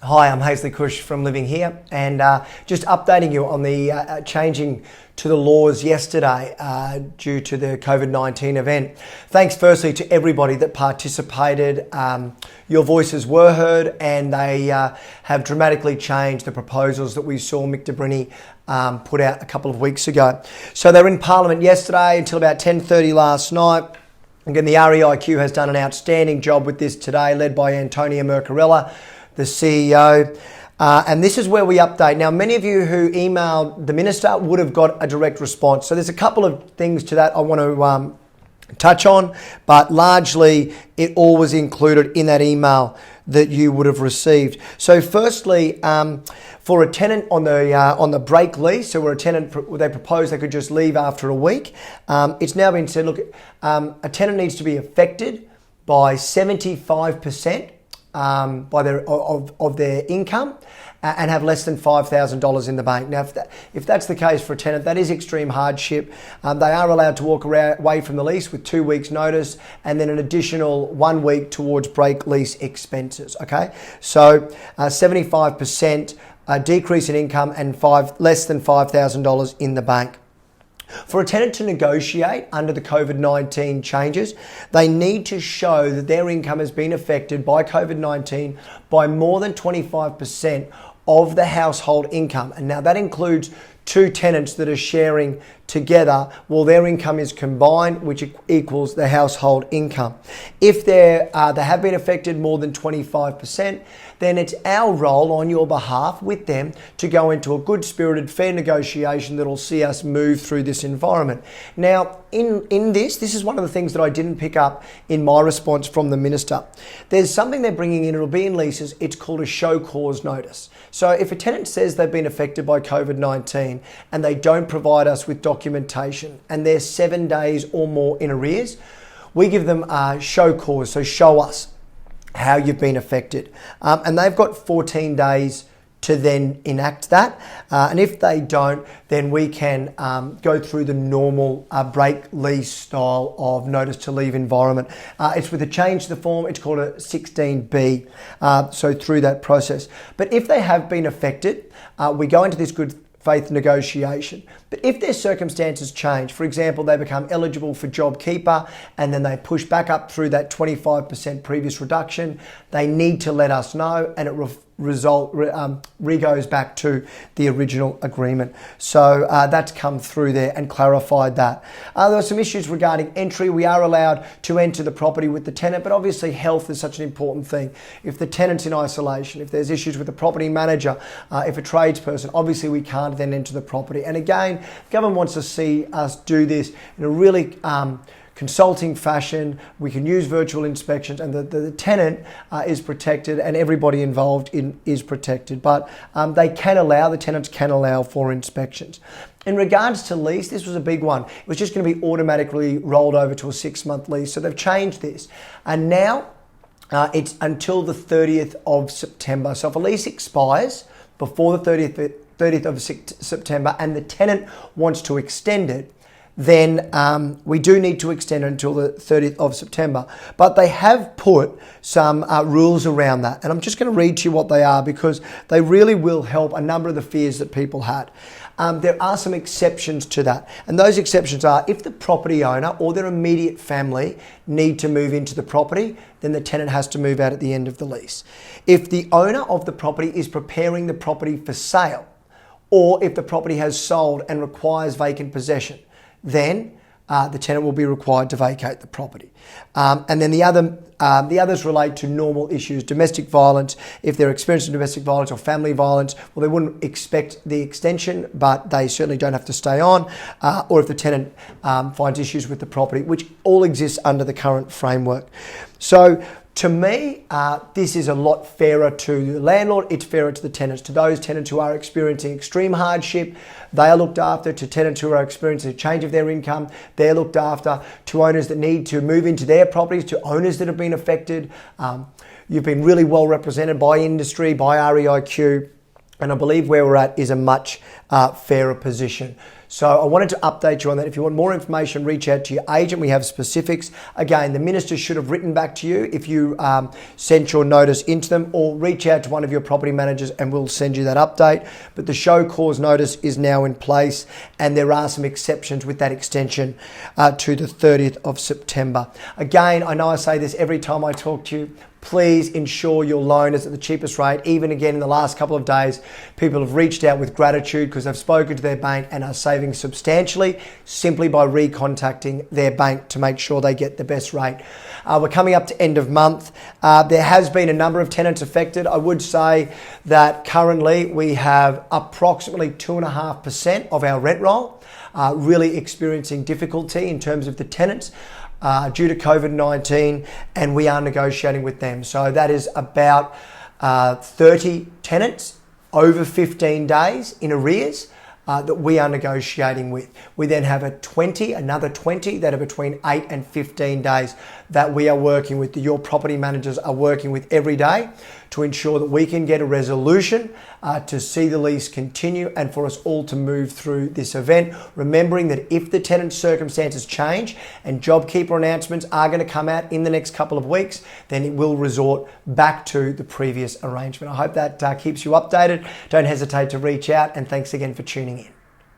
Hi, I'm Haesley Cush from LivingHere, and just updating you on the changing to the laws yesterday due to the COVID-19 event. Thanks firstly to everybody that participated. Your voices were heard, and they have dramatically changed the proposals that we saw Mick DeBrini put out a couple of weeks ago. So they were in Parliament yesterday until about 10:30 last night. Again, the REIQ has done an outstanding job with this today, led by Antonia Mercarella, the CEO. And this is where we update. Now, many of you who emailed the Minister would have got a direct response. So there's a couple of things to that I want to touch on, but largely it all was included in that email that you would have received. So firstly, for a tenant on the break lease, so where a tenant, they proposed they could just leave after a week, it's now been said, look, a tenant needs to be affected by 75% by their income and have less than $5,000 in the bank. Now, if that's the case for a tenant, that is extreme hardship. They are allowed to walk away from the lease with 2 weeks notice and then an additional 1 week towards break lease expenses, okay? So 75% decrease in income and less than $5,000 in the bank. For a tenant to negotiate under the COVID-19 changes, they need to show that their income has been affected by COVID-19 by more than 25% of the household income. And now that includes two tenants that are sharing together. Well, their income is combined, which equals the household income. If they have been affected more than 25%, then it's our role on your behalf with them to go into a good-spirited, fair negotiation that'll see us move through this environment. Now, in this is one of the things that I didn't pick up in my response from the Minister. There's something they're bringing in, it'll be in leases, it's called a show cause notice. So if a tenant says they've been affected by COVID-19 and they don't provide us with documentation and they're 7 days or more in arrears, we give them a show cause, so show us how you've been affected. And they've got 14 days to then enact that. And if they don't, then we can go through the normal break lease style of notice to leave environment. It's with a change to the form, it's called a 16B, so through that process. But if they have been affected, we go into this good faith negotiation. But if their circumstances change, for example, they become eligible for JobKeeper and then they push back up through that 25% previous reduction, they need to let us know and it goes back to the original agreement. So that's come through there and clarified that. There are some issues regarding entry. We are allowed to enter the property with the tenant, but obviously health is such an important thing. If the tenant's in isolation, if there's issues with the property manager, if a tradesperson, obviously we can't then enter the property. And again, the government wants to see us do this in a really consulting fashion. We can use virtual inspections and the tenant is protected and everybody involved is protected. But the tenants can allow for inspections. In regards to lease, this was a big one. It was just going to be automatically rolled over to a 6-month lease. So they've changed this. And now it's until the 30th of September. So if a lease expires before the 30th of September and the tenant wants to extend it, then we do need to extend it until the 30th of September. But they have put some rules around that. And I'm just going to read to you what they are because they really will help a number of the fears that people had. There are some exceptions to that. And those exceptions are if the property owner or their immediate family need to move into the property, then the tenant has to move out at the end of the lease. If the owner of the property is preparing the property for sale, or if the property has sold and requires vacant possession, then the tenant will be required to vacate the property. And then the others relate to normal issues, domestic violence. If they're experiencing domestic violence or family violence, well, they wouldn't expect the extension, but they certainly don't have to stay on. Or if the tenant finds issues with the property, which all exists under the current framework. So to me, this is a lot fairer to the landlord, it's fairer to the tenants. To those tenants who are experiencing extreme hardship, they are looked after. To tenants who are experiencing a change of their income, they're looked after. To owners that need to move into their properties, to owners that have been affected. You've been really well represented by industry, by REIQ. And I believe where we're at is a much fairer position. So I wanted to update you on that. If you want more information, reach out to your agent. We have specifics. Again, the minister should have written back to you if you sent your notice into them, or reach out to one of your property managers and we'll send you that update. But the show cause notice is now in place, and there are some exceptions with that extension to the 30th of September. Again, I know I say this every time I talk to you. Please ensure your loan is at the cheapest rate. Even again, in the last couple of days, people have reached out with gratitude because they've spoken to their bank and are saving substantially simply by recontacting their bank to make sure they get the best rate. We're coming up to end of month. There has been a number of tenants affected. I would say that currently we have approximately 2.5% of our rent roll really experiencing difficulty in terms of the tenants. Due to COVID-19, and we are negotiating with them. So that is about 30 tenants over 15 days in arrears that we are negotiating with. We then have another 20 that are between 8 and 15 days that we are working with, that your property managers are working with every day to ensure that we can get a resolution to see the lease continue and for us all to move through this event. Remembering that if the tenant's circumstances change and JobKeeper announcements are going to come out in the next couple of weeks, then it will resort back to the previous arrangement. I hope that keeps you updated. Don't hesitate to reach out, and thanks again for tuning in.